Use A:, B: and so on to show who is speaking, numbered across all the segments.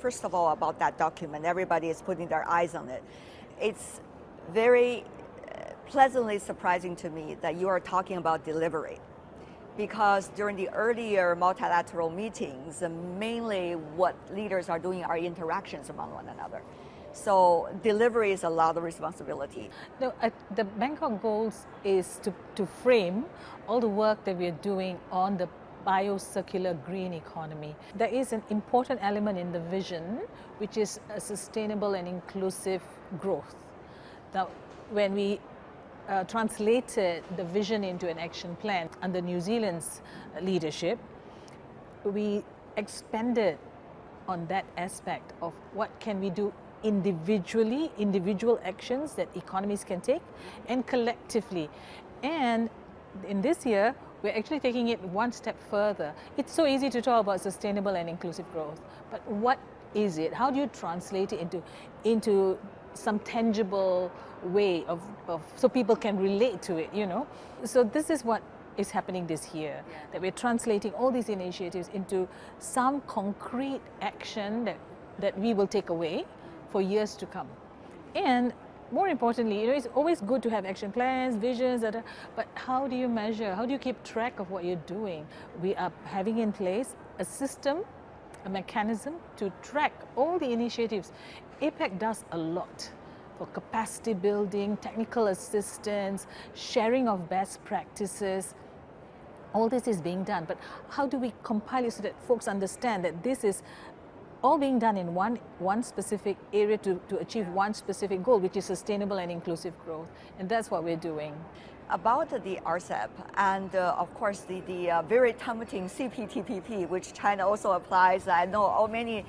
A: First of all, about that document, everybody is putting their eyes on it. It's very pleasantly surprising to me that you are talking about delivery, because during the earlier multilateral meetings, mainly what leaders are doing are interactions among one another. So delivery is a lot of responsibility.
B: No, the Bangkok goals is to frame all the work that we are doing on the biocircular green economy. There is an important element in the vision, which is a sustainable and inclusive growth. Now, when we translated the vision into an action plan under New Zealand's leadership, we expanded on that aspect of what can we do individually, individual actions that economies can take, and collectively. And in this year, we're actually taking it one step further. It's so easy to talk about sustainable and inclusive growth, but what is it? How do you translate it into some tangible way of so people can relate to it, you know? So this is what is happening this year, that we're translating all these initiatives into some concrete action that we will take away for years to come. And more importantly, you know, it's always good to have action plans, visions, but how do you measure? How do you keep track of what you're doing? We are having in place a system, a mechanism to track all the initiatives. APEC does a lot for capacity building, technical assistance, sharing of best practices. All this is being done, but how do we compile it so that folks understand that this is all being done in one specific area to achieve one specific goal, which is sustainable and inclusive growth. And that's what we're doing.
A: About the RCEP and of course the very tempting CPTPP, which China also applies. I know many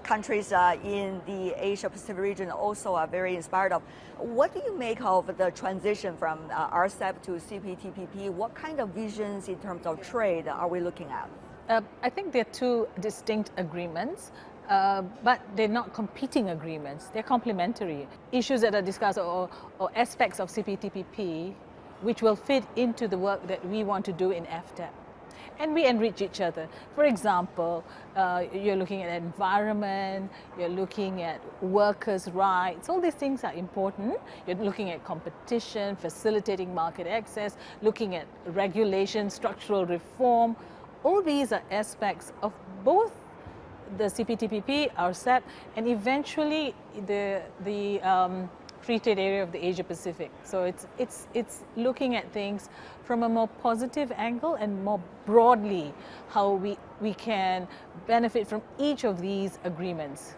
A: countries in the Asia Pacific region also are very inspired of. What do you make of the transition from RCEP to CPTPP? What kind of visions in terms of trade are we looking at?
B: I think they're two distinct agreements, but they're not competing agreements. They're complementary. Issues that are discussed or aspects of CPTPP which will fit into the work that we want to do in FTAP. And we enrich each other. For example, you're looking at environment, you're looking at workers' rights, all these things are important. You're looking at competition, facilitating market access, looking at regulation, structural reform. All these are aspects of both the CPTPP, RCEP, and eventually the free trade area of the Asia Pacific. So it's looking at things from a more positive angle and more broadly how we can benefit from each of these agreements.